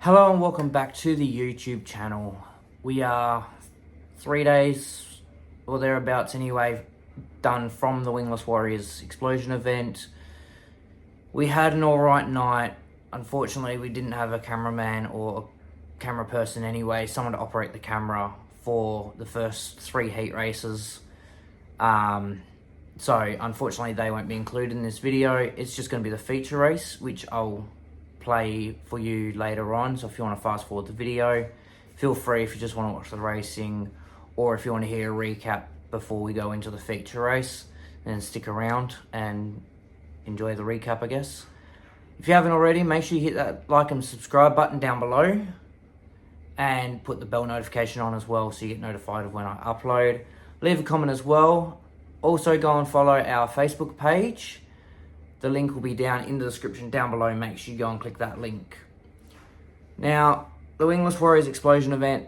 Hello and welcome back to the YouTube channel. We are 3 days or thereabouts anyway done from the Wingless Warriors Explosion event. We had an alright night. Unfortunately, we didn't have a cameraman or a camera person anyway, someone to operate the camera for the first 3 heat races. So unfortunately they won't be included in this video. It's just going to be the feature race, which I'll play for you later on. So if you want to fast forward the video, feel free if you just want to watch the racing, or if you want to hear a recap before we go into the feature race, then stick around and enjoy the recap, I guess. If you haven't already, make sure you hit that like and subscribe button down below and put the bell notification on as well so you get notified of when I upload. Leave a comment as well. Also go and follow our Facebook page. The link will be down in the description down below. Make sure you go and click that link. Now, the Wingless Warriors Explosion event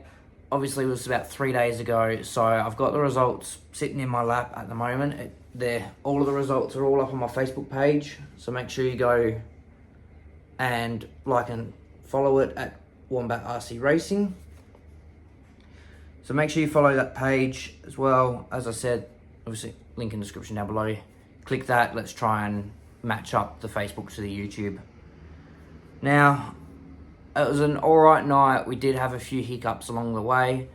obviously was about 3 days ago, so I've got the results sitting in my lap at the moment. All of the results are all up on my Facebook page, so make sure you go and like and follow it at Wombat RC Racing. So make sure you follow that page as well. As I said, obviously link in the description down below. Click that. Let's try and match up the Facebook to the YouTube. Now, it was an alright night. We did have a few hiccups along the way.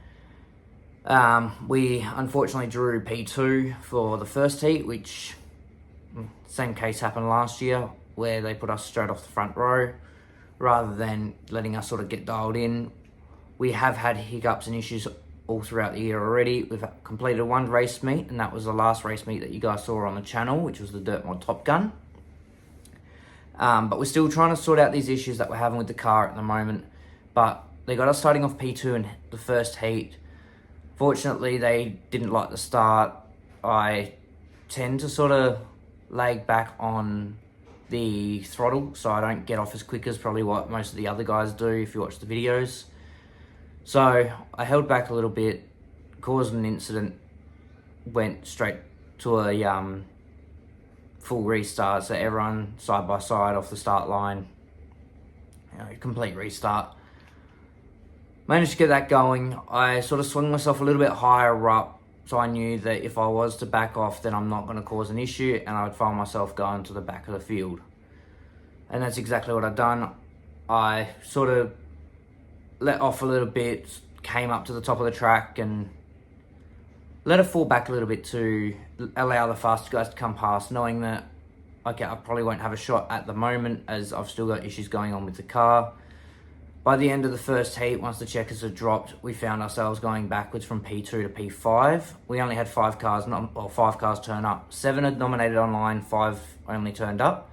We unfortunately drew P2 for the first heat, which same case happened last year, where they put us straight off the front row rather than letting us sort of get dialed in. We have had hiccups and issues all throughout the year already. We've completed 1 race meet, and that was the last race meet that you guys saw on the channel, which was the Dirt Mod Top Gun. But we're still trying to sort out these issues that we're having with the car at the moment. But they got us starting off P2 in the first heat. Fortunately, they didn't like the start. I tend to sort of lag back on the throttle, so I don't get off as quick as probably what most of the other guys do if you watch the videos. So I held back a little bit, caused an incident, went straight to a full restart, so everyone side by side off the start line, complete restart. Managed to get that going. I sort of swung myself a little bit higher up, so I knew that if I was to back off, then I'm not going to cause an issue, and I would find myself going to the back of the field. And that's exactly what I've done. I sort of let off a little bit, came up to the top of the track and let it fall back a little bit to allow the faster guys to come past, knowing that, okay, I probably won't have a shot at the moment as I've still got issues going on with the car. By the end of the first heat, once the checkers had dropped, we found ourselves going backwards from P2 to P5. We only had 5 cars, 5 cars turn up. 7 had nominated online, 5 only turned up.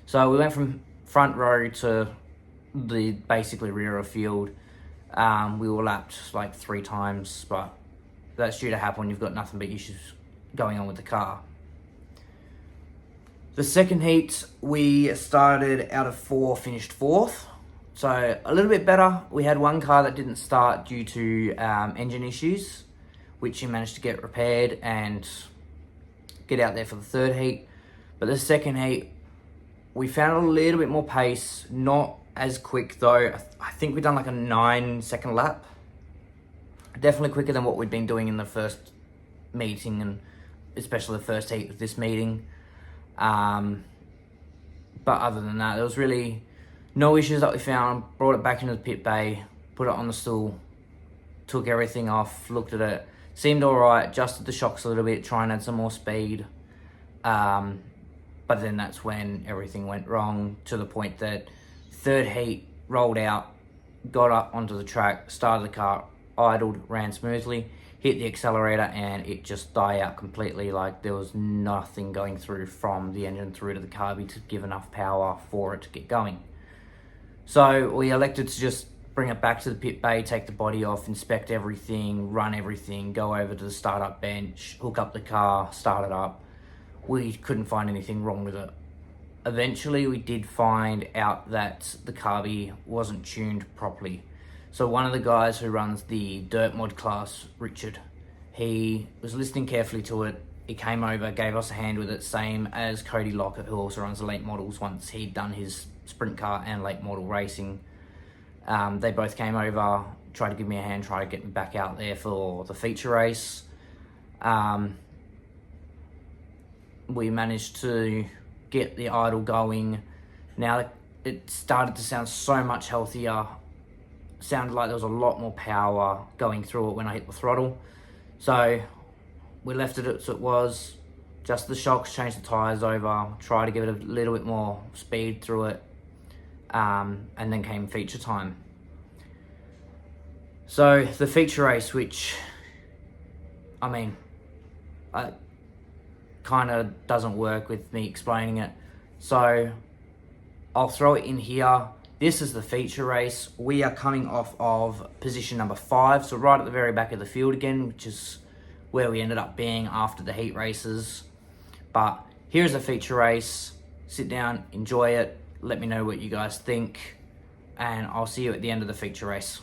So we went from front row to the basically rear of field. We were lapped like 3 times, but that's due to happen when you've got nothing but issues going on with the car. The second heat, we started out of 4, finished 4th. So a little bit better. We had 1 car that didn't start due to engine issues, which we managed to get repaired and get out there for the 3rd heat. But the 2nd heat, we found a little bit more pace, not as quick though. I think we've done like a 9-second lap. Definitely quicker than what we'd been doing in the first meeting, and especially the first heat of this meeting. But other than that, there was really no issues that we found. Brought it back into the pit bay, put it on the stool, took everything off, looked at it. Seemed alright, adjusted the shocks a little bit, try and add some more speed. But then that's when everything went wrong, to the point that 3rd heat rolled out, got up onto the track, started the car, idled, ran smoothly, hit the accelerator, and it just died out completely. Like there was nothing going through from the engine through to the carby to give enough power for it to get going. So we elected to just bring it back to the pit bay, take the body off, inspect everything, run everything, go over to the startup bench, hook up the car, start it up. We couldn't find anything wrong with it. Eventually we did find out that the carby wasn't tuned properly. So one of the guys who runs the Dirt Mod class, Richard, he was listening carefully to it. He came over, gave us a hand with it, same as Cody Lockett, who also runs the late models once he'd done his sprint car and late model racing. They both came over, tried to give me a hand, tried to get me back out there for the feature race. We managed to get the idle going. Now it started to sound so much healthier. Sounded like there was a lot more power going through it when I hit the throttle. So we left it as it was, just the shocks, changed the tyres over, tried to give it a little bit more speed through it, and then came feature time. So the feature race, which, I mean, kind of doesn't work with me explaining it. So I'll throw it in here. This is the feature race. We are coming off of position number 5, so right at the very back of the field again, which is where we ended up being after the heat races. But here's a feature race. Sit down, enjoy it, let me know what you guys think, and I'll see you at the end of the feature race.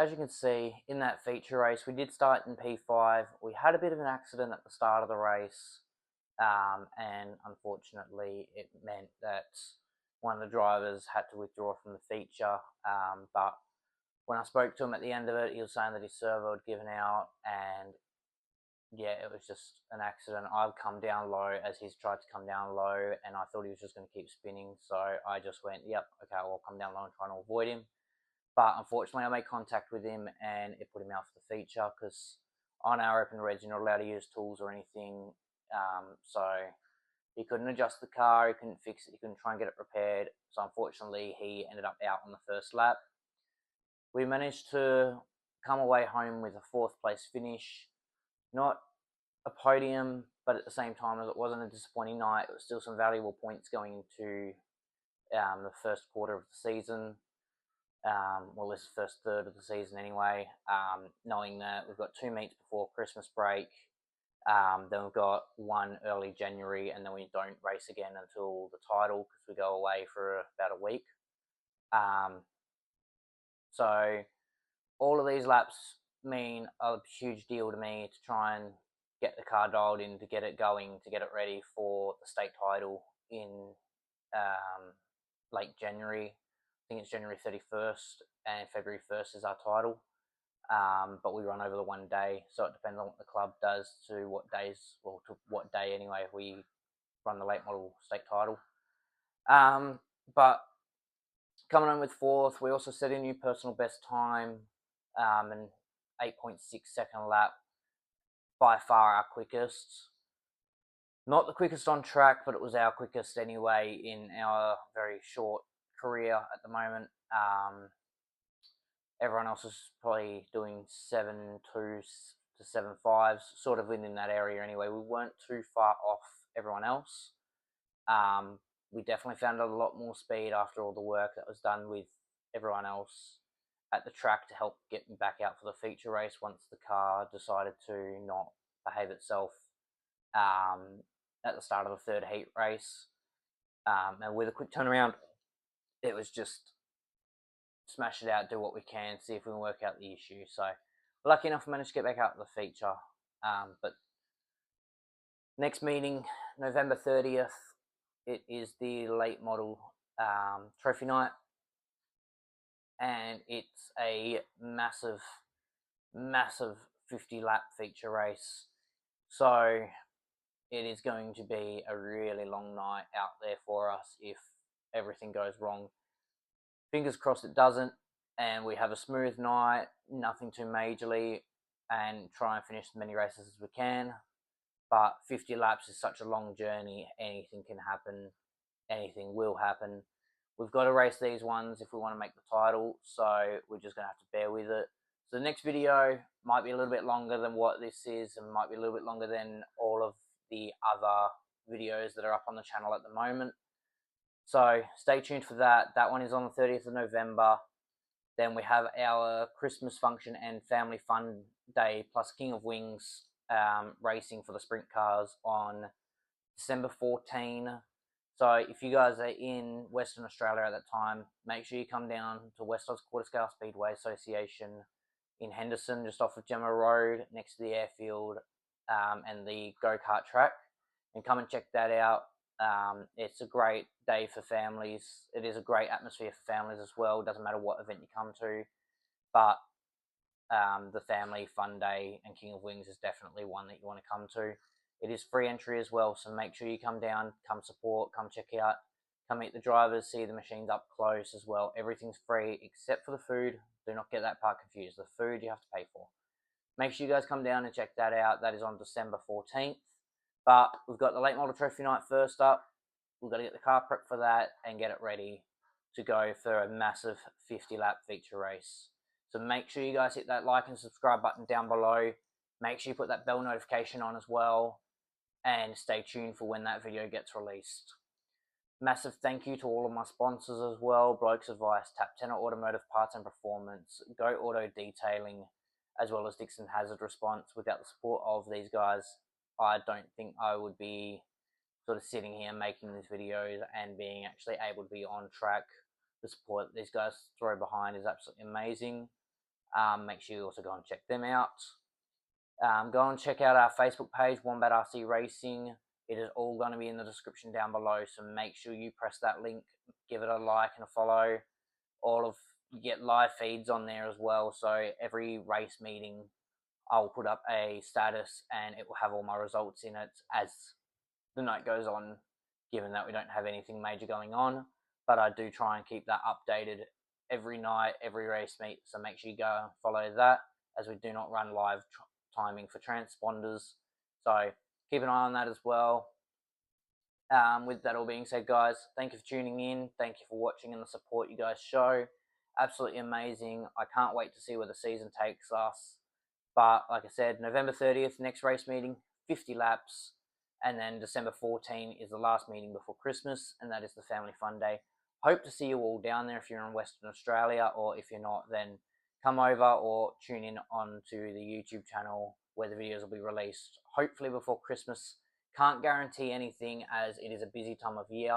as you can see, in that feature race, we did start in P5. We had a bit of an accident at the start of the race, and unfortunately it meant that one of the drivers had to withdraw from the feature. But when I spoke to him at the end of it, he was saying that his servo had given out, and yeah, it was just an accident. I've come down low as he's tried to come down low, and I thought he was just going to keep spinning, so I just went, yep, okay, I'll come down low and try to avoid him. But unfortunately, I made contact with him, and it put him out for the feature, because on our open reds, you're not allowed to use tools or anything, so he couldn't adjust the car, he couldn't fix it, he couldn't try and get it repaired, so unfortunately, he ended up out on the first lap. We managed to come away home with a 4th place finish. Not a podium, but at the same time, as it wasn't a disappointing night, it was still some valuable points going into the first quarter of the season. Well, this first third of the season anyway, knowing that we've got 2 meets before Christmas break, then we've got one early January, and then we don't race again until the title, because we go away for about a week. So all of these laps mean a huge deal to me to try and get the car dialed in, to get it going, to get it ready for the state title in late January. I think it's January 31st, and February 1st is our title. But we run over the one day, so it depends on what the club does to what days, well, to what day anyway, we run the late model state title. But coming on with 4th, we also set a new personal best time, an 8.6 second lap, by far our quickest. Not the quickest on track, but it was our quickest anyway in our very short career at the moment. Everyone else is probably doing 7.2s to 7.5s, sort of within that area anyway. We weren't too far off everyone else. We definitely found a lot more speed after all the work that was done with everyone else at the track to help get me back out for the feature race once the car decided to not behave itself at the start of the 3rd heat race. And with a quick turnaround, it was just smash it out, do what we can, see if we can work out the issue. So lucky enough, we managed to get back out to the feature. But next meeting, November 30th, it is the late model trophy night, and it's a massive 50 lap feature race. So it is going to be a really long night out there for us if everything goes wrong. Fingers crossed it doesn't, and we have a smooth night, nothing too majorly, and try and finish as many races as we can. But 50 laps is such a long journey, anything can happen, anything will happen. We've got to race these ones if we want to make the title, so we're just going to have to bear with it. So the next video might be a little bit longer than what this is, and might be a little bit longer than all of the other videos that are up on the channel at the moment. So stay tuned for that. That one is on the 30th of November. Then we have our Christmas function and family fun day plus King of Wings racing for the sprint cars on December 14. So if you guys are in Western Australia at that time, make sure you come down to West Oz Quarter Scale Speedway Association in Henderson, just off of Gemma Road, next to the airfield and the go-kart track, and come and check that out. It's a great day for families. It is a great atmosphere for families as well. It doesn't matter what event you come to, but the family fun day and King of Wings is definitely one that you want to come to. It is free entry as well, so make sure you come down, come support, come check out, come meet the drivers, see the machines up close as well. Everything's free except for the food. Do not get that part confused. The food you have to pay for. Make sure you guys come down and check that out. That is on December 14th. But we've got the late model trophy night first up. We've got to get the car prepped for that and get it ready to go for a massive 50 lap feature race. So make sure you guys hit that like and subscribe button down below. Make sure you put that bell notification on as well, and stay tuned for when that video gets released. Massive thank you to all of my sponsors as well: Blokes Advice, TAPP TENNA Automotive Parts and Performance, Go Auto Detailing, as well as Dixson Hazard Response. Without the support of these guys, I don't think I would be sort of sitting here making these videos and being actually able to be on track. The support that these guys throw behind is absolutely amazing. Make sure you also go and check them out. Go and check out our Facebook page, Wombat RC Racing. It is all going to be in the description down below, so make sure you press that link, give it a like and a follow. You get live feeds on there as well, so every race meeting I'll put up a status and it will have all my results in it as the night goes on, given that we don't have anything major going on. But I do try and keep that updated every night, every race meet, so make sure you go and follow that, as we do not run live timing for transponders. So keep an eye on that as well. With that all being said, guys, thank you for tuning in. Thank you for watching and the support you guys show. Absolutely amazing. I can't wait to see where the season takes us. But like I said, November 30th, next race meeting, 50 laps. And then December 14 is the last meeting before Christmas, and that is the Family Fun Day. Hope to see you all down there if you're in Western Australia, or if you're not, then come over or tune in onto the YouTube channel where the videos will be released, hopefully before Christmas. Can't guarantee anything as it is a busy time of year.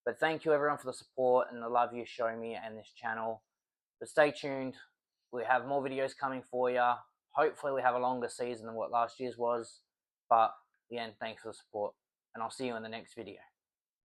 But thank you everyone for the support and the love you show me and this channel. But stay tuned. We have more videos coming for you. Hopefully we have a longer season than what last year's was. But again, thanks for the support. And I'll see you in the next video.